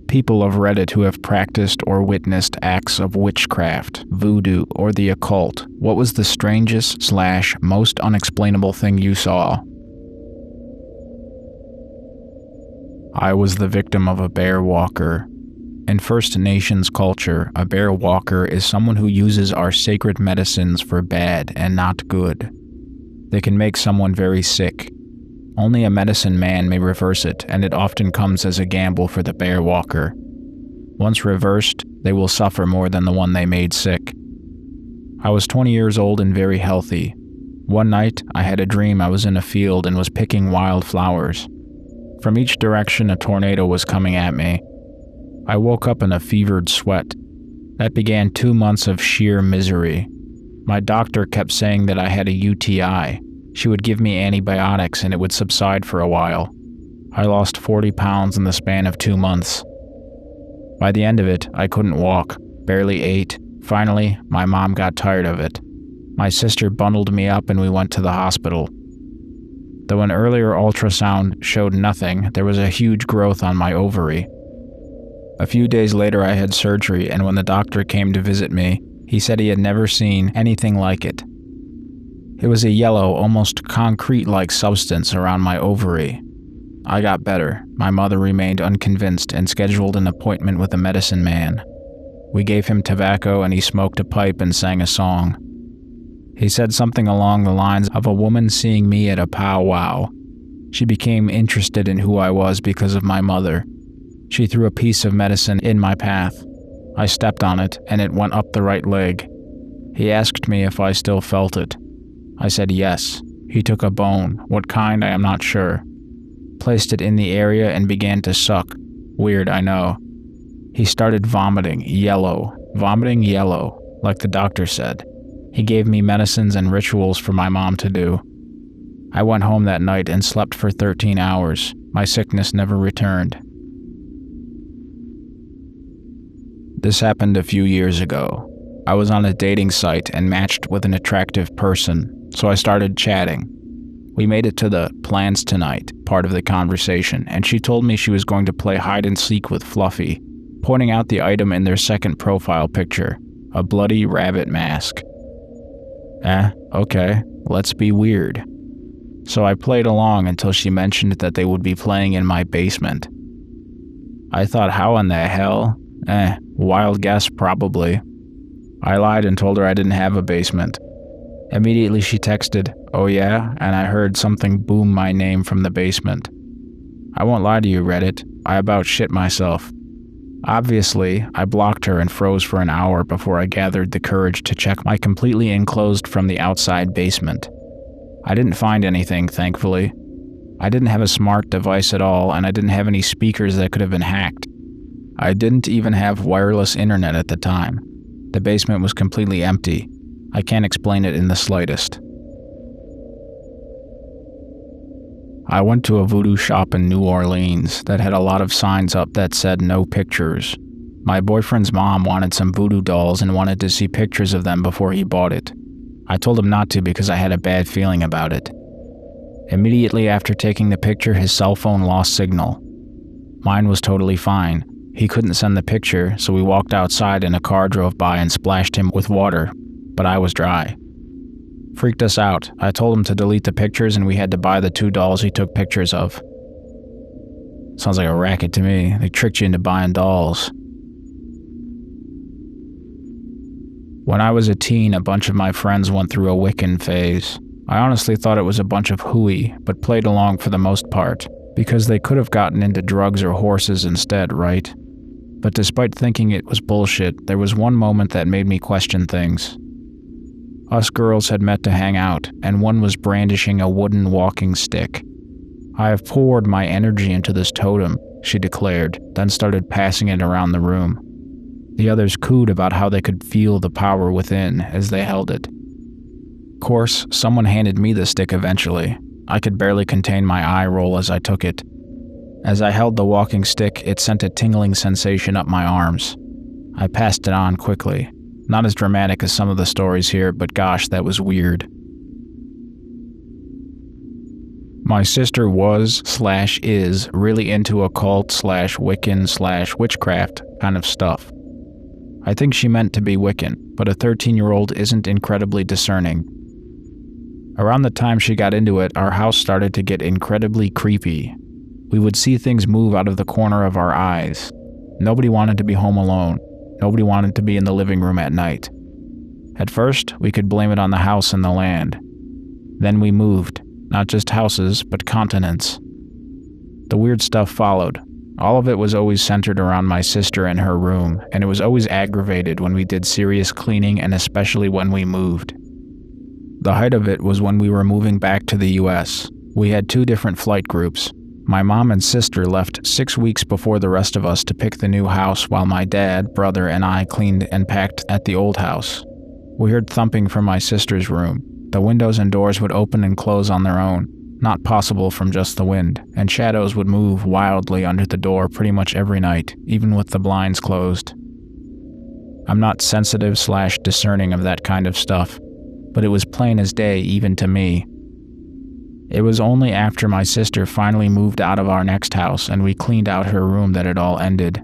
People of Reddit who have practiced or witnessed acts of witchcraft, voodoo, or the occult, what was the strangest / most unexplainable thing you saw? I was the victim of a bear walker. In First Nations culture, a bear walker is someone who uses our sacred medicines for bad and not good. They can make someone very sick. Only a medicine man may reverse it, and it often comes as a gamble for the bear walker. Once reversed, they will suffer more than the one they made sick. I was 20 years old and very healthy. One night, I had a dream I was in a field and was picking wild flowers. From each direction, a tornado was coming at me. I woke up in a fevered sweat. That began 2 months of sheer misery. My doctor kept saying that I had a UTI. She would give me antibiotics and it would subside for a while. I lost 40 pounds in the span of 2 months. By the end of it, I couldn't walk, barely ate. Finally, my mom got tired of it. My sister bundled me up and we went to the hospital. Though an earlier ultrasound showed nothing, there was a huge growth on my ovary. A few days later, I had surgery, and when the doctor came to visit me, he said he had never seen anything like it. It was a yellow, almost concrete-like substance around my ovary. I got better. My mother remained unconvinced and scheduled an appointment with a medicine man. We gave him tobacco and he smoked a pipe and sang a song. He said something along the lines of a woman seeing me at a powwow. She became interested in who I was because of my mother. She threw a piece of medicine in my path. I stepped on it and it went up the right leg. He asked me if I still felt it. I said yes. He took a bone, what kind I am not sure. Placed it in the area and began to suck. Weird, I know. He started vomiting yellow, like the doctor said. He gave me medicines and rituals for my mom to do. I went home that night and slept for 13 hours. My sickness never returned. This happened a few years ago. I was on a dating site and matched with an attractive person. So I started chatting. We made it to the plans tonight part of the conversation, and she told me she was going to play hide and seek with Fluffy, pointing out the item in their second profile picture, a bloody rabbit mask. Okay, let's be weird. So I played along until she mentioned that they would be playing in my basement. I thought, how in the hell? Wild guess probably. I lied and told her I didn't have a basement. Immediately she texted, "Oh yeah?" and I heard something boom my name from the basement. I won't lie to you, Reddit, I about shit myself. Obviously, I blocked her and froze for an hour before I gathered the courage to check my completely enclosed from the outside basement. I didn't find anything, thankfully. I didn't have a smart device at all, and I didn't have any speakers that could have been hacked. I didn't even have wireless internet at the time. The basement was completely empty. I can't explain it in the slightest. I went to a voodoo shop in New Orleans that had a lot of signs up that said no pictures. My boyfriend's mom wanted some voodoo dolls and wanted to see pictures of them before he bought it. I told him not to because I had a bad feeling about it. Immediately after taking the picture, his cell phone lost signal. Mine was totally fine. He couldn't send the picture, so we walked outside and a car drove by and splashed him with water, but I was dry. Freaked us out. I told him to delete the pictures and we had to buy the 2 dolls he took pictures of. Sounds like a racket to me. They tricked you into buying dolls. When I was a teen, a bunch of my friends went through a Wiccan phase. I honestly thought it was a bunch of hooey, but played along for the most part, because they could have gotten into drugs or horses instead, right? But despite thinking it was bullshit, there was one moment that made me question things. Us girls had met to hang out, and one was brandishing a wooden walking stick. "I have poured my energy into this totem," she declared, then started passing it around the room. The others cooed about how they could feel the power within as they held it. Of course, someone handed me the stick eventually. I could barely contain my eye roll as I took it. As I held the walking stick, it sent a tingling sensation up my arms. I passed it on quickly. Not as dramatic as some of the stories here, but gosh, that was weird. My sister was/is really into occult/Wiccan/witchcraft kind of stuff. I think she meant to be Wiccan, but a 13-year-old isn't incredibly discerning. Around the time she got into it, our house started to get incredibly creepy. We would see things move out of the corner of our eyes. Nobody wanted to be home alone. Nobody wanted to be in the living room at night. At first, we could blame it on the house and the land. Then we moved, not just houses, but continents. The weird stuff followed. All of it was always centered around my sister and her room, and it was always aggravated when we did serious cleaning and especially when we moved. The height of it was when we were moving back to the US. We had 2 different flight groups. My mom and sister left 6 weeks before the rest of us to pick the new house while my dad, brother, and I cleaned and packed at the old house. We heard thumping from my sister's room. The windows and doors would open and close on their own, not possible from just the wind, and shadows would move wildly under the door pretty much every night, even with the blinds closed. I'm not sensitive/discerning of that kind of stuff, but it was plain as day even to me. It was only after my sister finally moved out of our next house and we cleaned out her room that it all ended.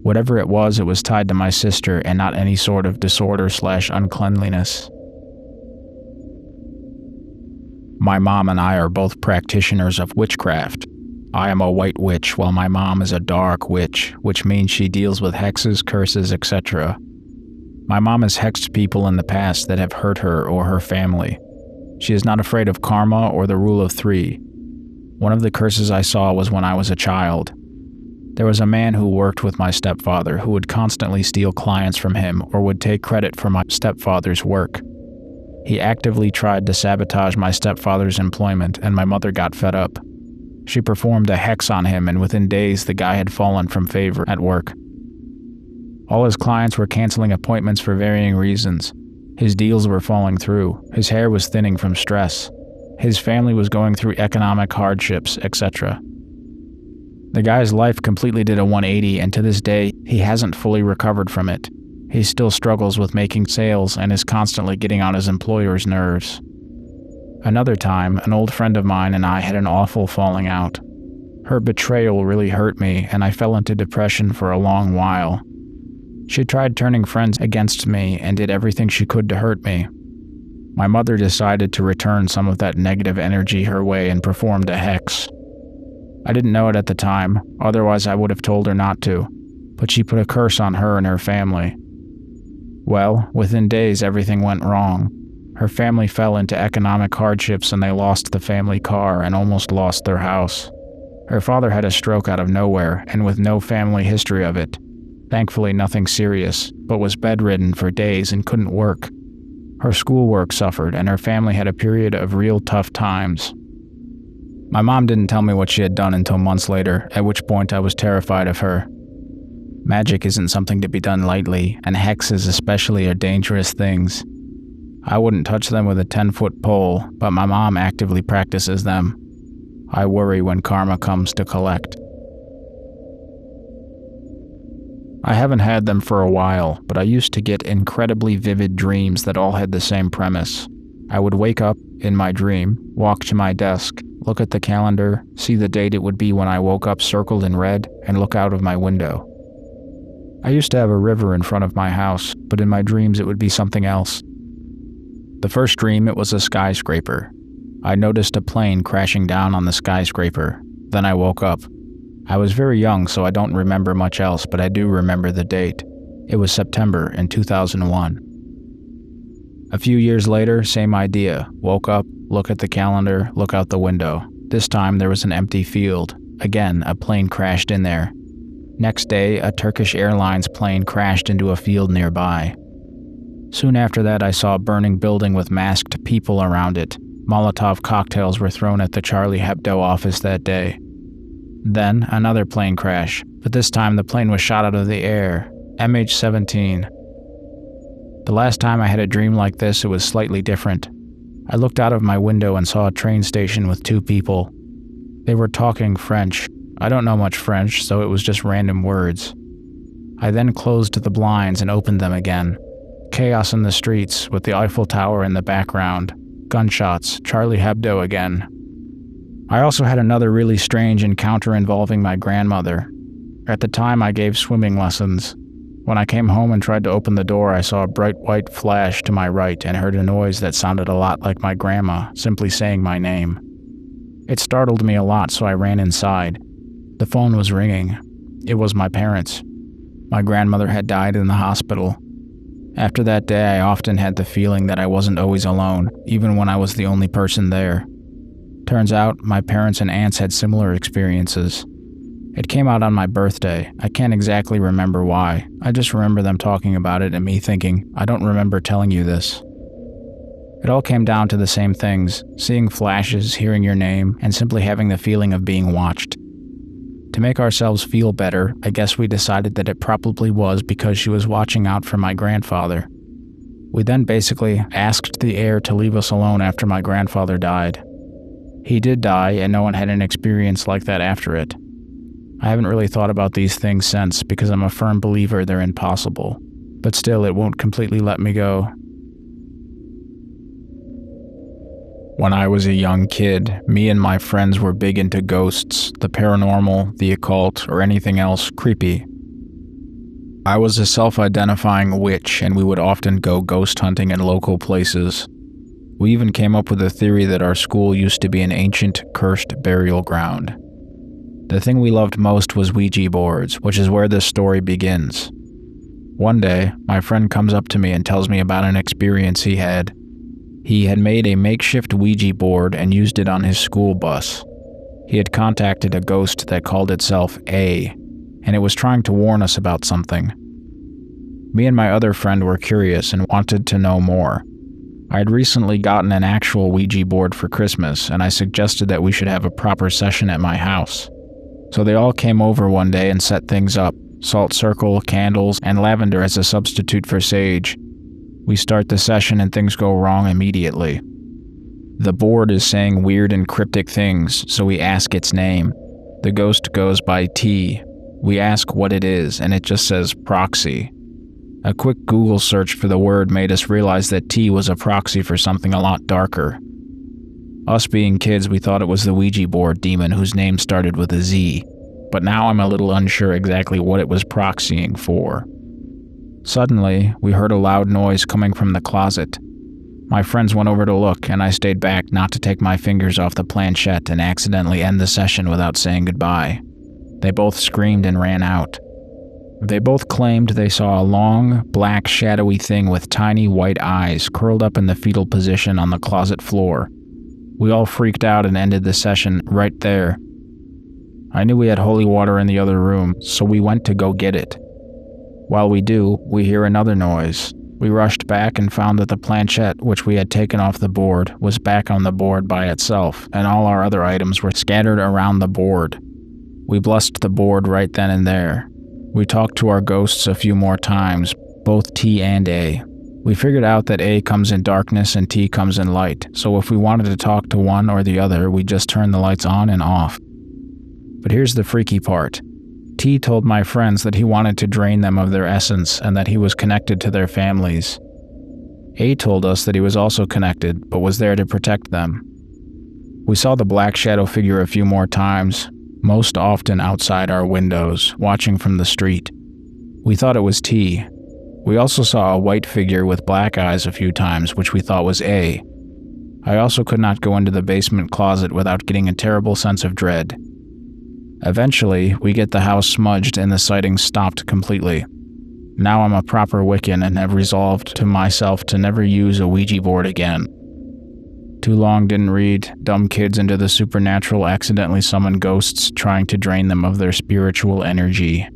Whatever it was tied to my sister and not any sort of disorder/uncleanliness. My mom and I are both practitioners of witchcraft. I am a white witch while my mom is a dark witch, which means she deals with hexes, curses, etc. My mom has hexed people in the past that have hurt her or her family. She is not afraid of karma or the rule of 3. One of the curses I saw was when I was a child. There was a man who worked with my stepfather who would constantly steal clients from him or would take credit for my stepfather's work. He actively tried to sabotage my stepfather's employment, and my mother got fed up. She performed a hex on him, and within days the guy had fallen from favor at work. All his clients were canceling appointments for varying reasons. His deals were falling through. His hair was thinning from stress. His family was going through economic hardships, etc. The guy's life completely did a 180, and to this day, he hasn't fully recovered from it. He still struggles with making sales and is constantly getting on his employer's nerves. Another time, an old friend of mine and I had an awful falling out. Her betrayal really hurt me, and I fell into depression for a long while. She tried turning friends against me and did everything she could to hurt me. My mother decided to return some of that negative energy her way and performed a hex. I didn't know it at the time, otherwise I would have told her not to, but she put a curse on her and her family. Well, within days everything went wrong. Her family fell into economic hardships and they lost the family car and almost lost their house. Her father had a stroke out of nowhere and with no family history of it. Thankfully nothing serious, but was bedridden for days and couldn't work. Her schoolwork suffered and her family had a period of real tough times. My mom didn't tell me what she had done until months later, at which point I was terrified of her. Magic isn't something to be done lightly, and hexes especially are dangerous things. I wouldn't touch them with a 10-foot pole, but my mom actively practices them. I worry when karma comes to collect. I haven't had them for a while, but I used to get incredibly vivid dreams that all had the same premise. I would wake up in my dream, walk to my desk, look at the calendar, see the date it would be when I woke up circled in red, and look out of my window. I used to have a river in front of my house, but in my dreams it would be something else. The first dream, it was a skyscraper. I noticed a plane crashing down on the skyscraper. Then I woke up. I was very young, so I don't remember much else, but I do remember the date. It was September in 2001. A few years later, same idea. Woke up, look at the calendar, look out the window. This time there was an empty field. Again, a plane crashed in there. Next day, a Turkish Airlines plane crashed into a field nearby. Soon after that, I saw a burning building with masked people around it. Molotov cocktails were thrown at the Charlie Hebdo office that day. Then, another plane crash, but this time the plane was shot out of the air. MH17. The last time I had a dream like this, it was slightly different. I looked out of my window and saw a train station with 2 people. They were talking French. I don't know much French, so it was just random words. I then closed the blinds and opened them again. Chaos in the streets, with the Eiffel Tower in the background. Gunshots, Charlie Hebdo again. I also had another really strange encounter involving my grandmother. At the time, I gave swimming lessons. When I came home and tried to open the door, I saw a bright white flash to my right and heard a noise that sounded a lot like my grandma simply saying my name. It startled me a lot, so I ran inside. The phone was ringing. It was my parents. My grandmother had died in the hospital. After that day, I often had the feeling that I wasn't always alone, even when I was the only person there. Turns out, my parents and aunts had similar experiences. It came out on my birthday. I can't exactly remember why. I just remember them talking about it and me thinking, I don't remember telling you this. It all came down to the same things: seeing flashes, hearing your name, and simply having the feeling of being watched. To make ourselves feel better, I guess we decided that it probably was because she was watching out for my grandfather. We then basically asked the air to leave us alone after my grandfather died. He did die, and no one had an experience like that after it. I haven't really thought about these things since because I'm a firm believer they're impossible, but still it won't completely let me go. When I was a young kid, me and my friends were big into ghosts, the paranormal, the occult, or anything else creepy. I was a self-identifying witch, and we would often go ghost hunting in local places. We even came up with a theory that our school used to be an ancient, cursed burial ground. The thing we loved most was Ouija boards, which is where this story begins. One day, my friend comes up to me and tells me about an experience he had. He had made a makeshift Ouija board and used it on his school bus. He had contacted a ghost that called itself A, and it was trying to warn us about something. Me and my other friend were curious and wanted to know more. I had recently gotten an actual Ouija board for Christmas, and I suggested that we should have a proper session at my house. So they all came over one day and set things up: salt circle, candles, and lavender as a substitute for sage. We start the session and things go wrong immediately. The board is saying weird and cryptic things, so we ask its name. The ghost goes by T. We ask what it is, and it just says proxy. A quick Google search for the word made us realize that T was a proxy for something a lot darker. Us being kids, we thought it was the Ouija board demon whose name started with a Z, but now I'm a little unsure exactly what it was proxying for. Suddenly, we heard a loud noise coming from the closet. My friends went over to look, and I stayed back not to take my fingers off the planchette and accidentally end the session without saying goodbye. They both screamed and ran out. They both claimed they saw a long, black, shadowy thing with tiny white eyes curled up in the fetal position on the closet floor. We all freaked out and ended the session right there. I knew we had holy water in the other room, so we went to go get it. While we do, we hear another noise. We rushed back and found that the planchette, which we had taken off the board, was back on the board by itself, and all our other items were scattered around the board. We blessed the board right then and there. We talked to our ghosts a few more times, both T and A. We figured out that A comes in darkness and T comes in light, so if we wanted to talk to one or the other, we just turned the lights on and off. But here's the freaky part. T told my friends that he wanted to drain them of their essence and that he was connected to their families. A told us that he was also connected, but was there to protect them. We saw the black shadow figure a few more times, most often outside our windows, watching from the street. We thought it was T. We also saw a white figure with black eyes a few times, which we thought was A. I also could not go into the basement closet without getting a terrible sense of dread. Eventually, we get the house smudged and the sightings stopped completely. Now I'm a proper Wiccan and have resolved to myself to never use a Ouija board again. Too long didn't read. Dumb kids into the supernatural accidentally summon ghosts trying to drain them of their spiritual energy.